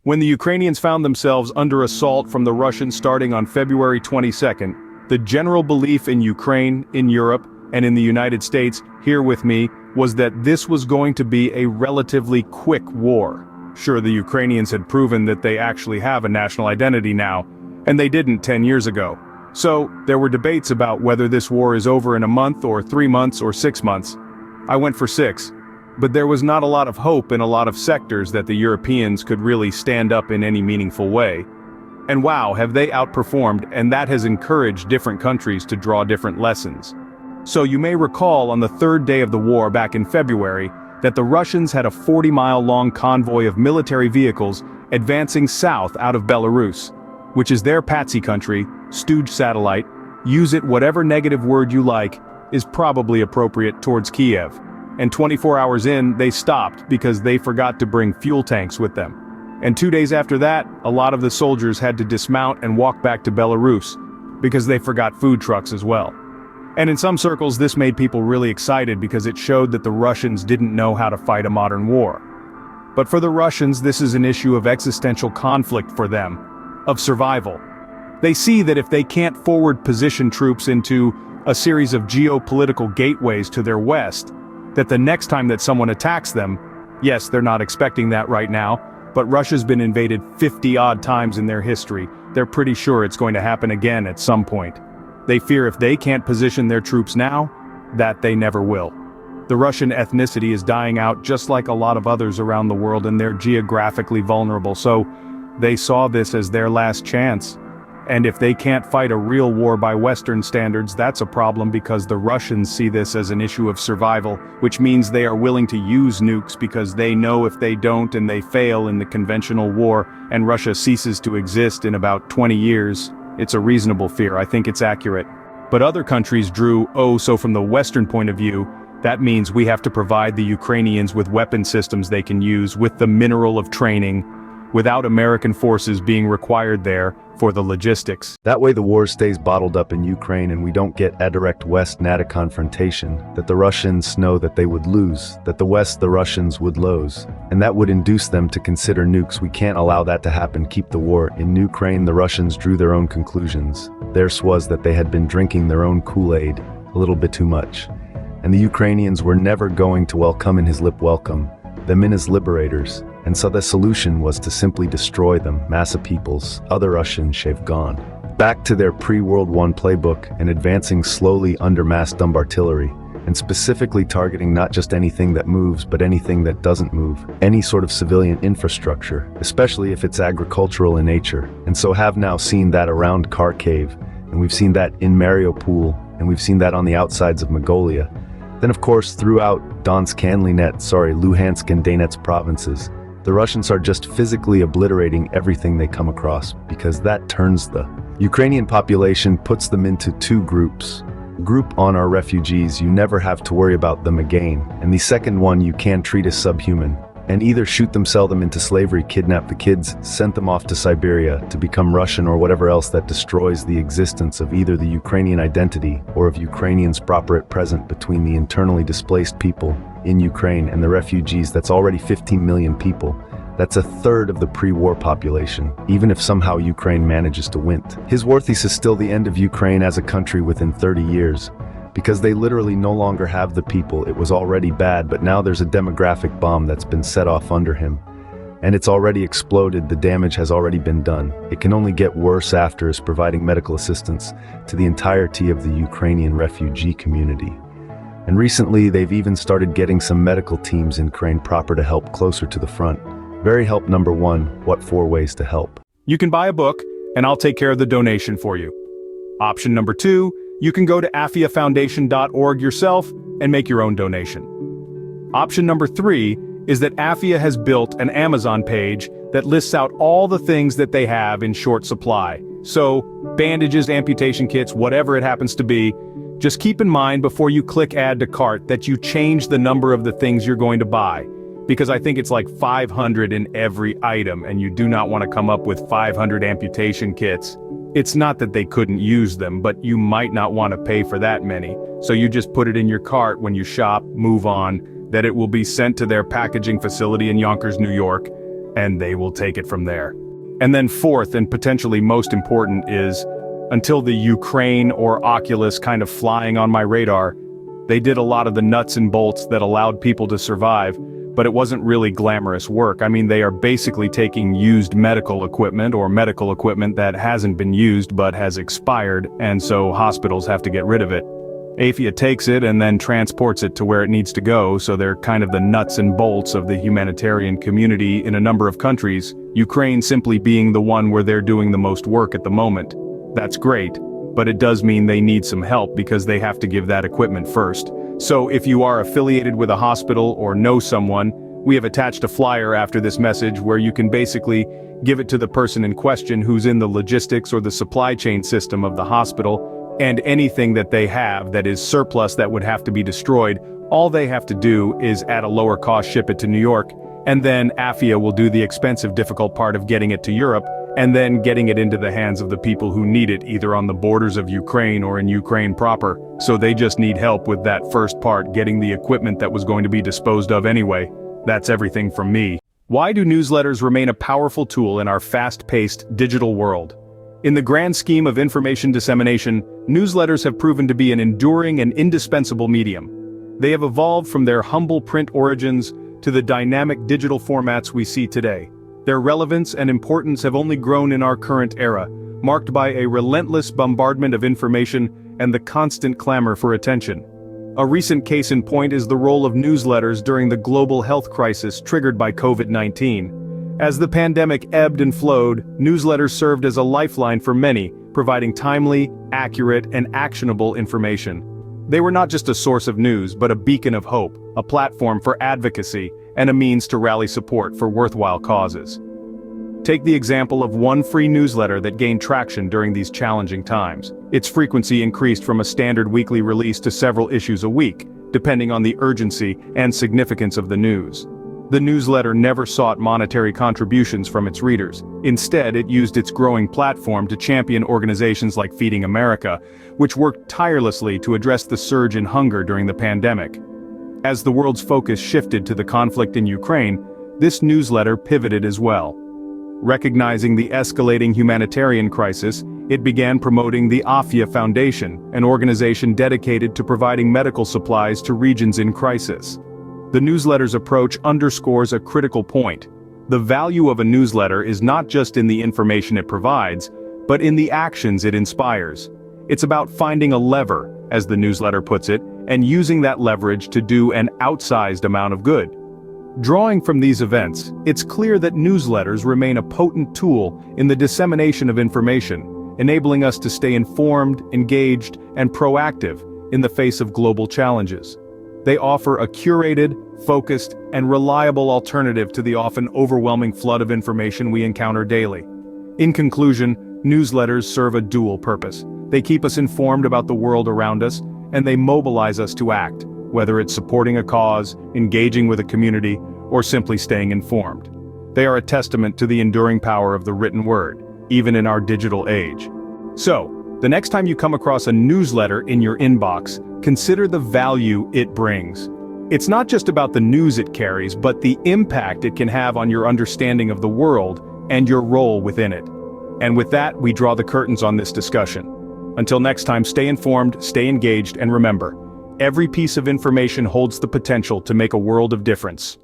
When the Ukrainians found themselves under assault from the Russians starting on February 22nd, the general belief in Ukraine, in Europe, and in the United States, here with me, was that this was going to be a relatively quick war. Sure, the Ukrainians had proven that they actually have a national identity now, and they didn't 10 years ago. So, there were debates about whether this war is over in a month or 3 months or 6 months. I went for 6. But there was not a lot of hope in a lot of sectors that the Europeans could really stand up in any meaningful way. And wow, have they outperformed, and that has encouraged different countries to draw different lessons. So you may recall on the 3rd day of the war back in February, that the Russians had a 40-mile-long convoy of military vehicles advancing south out of Belarus, which is their patsy country, stooge satellite, use it whatever negative word you like, is probably appropriate towards Kiev. And 24 hours in, they stopped because they forgot to bring fuel tanks with them. And 2 days after that, a lot of the soldiers had to dismount and walk back to Belarus, because they forgot food trucks as well. And in some circles this made people really excited because it showed that the Russians didn't know how to fight a modern war. But for the Russians this is an issue of existential conflict for them, of survival. They see that if they can't forward position troops into a series of geopolitical gateways to their west, that the next time that someone attacks them, yes, they're not expecting that right now, but Russia's been invaded 50-odd times in their history, they're pretty sure it's going to happen again at some point. They fear if they can't position their troops now, that they never will. The Russian ethnicity is dying out just like a lot of others around the world, and they're geographically vulnerable, so they saw this as their last chance. And if they can't fight a real war by Western standards, that's a problem because the Russians see this as an issue of survival, which means they are willing to use nukes because they know if they don't and they fail in the conventional war, and Russia ceases to exist in about 20 years, it's a reasonable fear, I think it's accurate. But other countries drew, so from the Western point of view, that means we have to provide the Ukrainians with weapon systems they can use, with the mineral of training, without American forces being required there for the logistics. That way the war stays bottled up in Ukraine and we don't get a direct West-NATO confrontation, that the Russians know that they would lose, that the West the Russians would lose, and that would induce them to consider nukes. We can't allow that to happen. Keep the war. In Ukraine the Russians drew their own conclusions. Theirs was that they had been drinking their own Kool-Aid a little bit too much. And the Ukrainians were never going to welcome in his lip welcome them in as liberators. And so the solution was to simply destroy them, mass of peoples, other Russians shave gone. Back to their pre-World War I playbook and advancing slowly under massed artillery, and specifically targeting not just anything that moves but anything that doesn't move, any sort of civilian infrastructure, especially if it's agricultural in nature. And so have now seen that around Kharkiv, and we've seen that in Mariupol, and we've seen that on the outsides of Mongolia. Then of course throughout Luhansk and Donetsk provinces, the Russians are just physically obliterating everything they come across, because that turns the Ukrainian population, puts them into two groups. Group on are refugees, you never have to worry about them again, and the second one you can treat as subhuman, and either shoot them, sell them into slavery, kidnap the kids, send them off to Siberia to become Russian or whatever else that destroys the existence of either the Ukrainian identity or of Ukrainians proper at present between the internally displaced people in Ukraine and the refugees. That's already 15 million people. That's a third of the pre-war population, even if somehow Ukraine manages to win. His war thesis is still the end of Ukraine as a country within 30 years, because they literally no longer have the people. It was already bad, but now there's a demographic bomb that's been set off under him. And it's already exploded, the damage has already been done. It can only get worse after is providing medical assistance to the entirety of the Ukrainian refugee community. And recently they've even started getting some medical teams in Ukraine proper to help closer to the front. Very help number 1, what 4 ways to help? You can buy a book, and I'll take care of the donation for you. Option number 2, you can go to afiafoundation.org yourself and make your own donation. Option number 3 is that AFIA has built an Amazon page that lists out all the things that they have in short supply. So, bandages, amputation kits, whatever it happens to be, just keep in mind before you click add to cart that you change the number of the things you're going to buy. Because I think it's like 500 in every item, and you do not want to come up with 500 amputation kits. It's not that they couldn't use them, but you might not want to pay for that many. So you just put it in your cart when you shop, move on, that it will be sent to their packaging facility in Yonkers, New York. and they will take it from there. And then fourth, and potentially most important, is until the Ukraine or Oculus kind of flying on my radar, they did a lot of the nuts and bolts that allowed people to survive, but it wasn't really glamorous work. I mean, they are basically taking used medical equipment or medical equipment that hasn't been used but has expired, and so hospitals have to get rid of it. AFIA takes it and then transports it to where it needs to go, so they're kind of the nuts and bolts of the humanitarian community in a number of countries, Ukraine simply being the one where they're doing the most work at the moment. That's great, but it does mean they need some help because they have to give that equipment first. So if you are affiliated with a hospital or know someone, we have attached a flyer after this message where you can basically give it to the person in question who's in the logistics or the supply chain system of the hospital, and anything that they have that is surplus that would have to be destroyed, all they have to do is at a lower cost ship it to New York, and then AFIA will do the expensive difficult part of getting it to Europe, and then getting it into the hands of the people who need it either on the borders of Ukraine or in Ukraine proper, so they just need help with that first part, getting the equipment that was going to be disposed of anyway. That's everything from me. Why do newsletters remain a powerful tool in our fast-paced digital world? In the grand scheme of information dissemination, newsletters have proven to be an enduring and indispensable medium. They have evolved from their humble print origins to the dynamic digital formats we see today. Their relevance and importance have only grown in our current era, marked by a relentless bombardment of information and the constant clamor for attention. A recent case in point is the role of newsletters during the global health crisis triggered by COVID-19. As the pandemic ebbed and flowed, newsletters served as a lifeline for many, providing timely, accurate, and actionable information. They were not just a source of news, but a beacon of hope, a platform for advocacy, and a means to rally support for worthwhile causes. Take the example of one free newsletter that gained traction during these challenging times. Its frequency increased from a standard weekly release to several issues a week, depending on the urgency and significance of the news. The newsletter never sought monetary contributions from its readers. Instead, it used its growing platform to champion organizations like Feeding America, which worked tirelessly to address the surge in hunger during the pandemic. As the world's focus shifted to the conflict in Ukraine, this newsletter pivoted as well. Recognizing the escalating humanitarian crisis, it began promoting the AFIA Foundation, an organization dedicated to providing medical supplies to regions in crisis. The newsletter's approach underscores a critical point. The value of a newsletter is not just in the information it provides, but in the actions it inspires. It's about finding a lever, as the newsletter puts it, and using that leverage to do an outsized amount of good. Drawing from these events, it's clear that newsletters remain a potent tool in the dissemination of information, enabling us to stay informed, engaged, and proactive in the face of global challenges. They offer a curated, focused, and reliable alternative to the often overwhelming flood of information we encounter daily. In conclusion, newsletters serve a dual purpose. They keep us informed about the world around us, and they mobilize us to act, whether it's supporting a cause, engaging with a community, or simply staying informed. They are a testament to the enduring power of the written word, even in our digital age. So, the next time you come across a newsletter in your inbox, consider the value it brings. It's not just about the news it carries, but the impact it can have on your understanding of the world and your role within it. And with that, we draw the curtains on this discussion. Until next time, stay informed, stay engaged, and remember, every piece of information holds the potential to make a world of difference.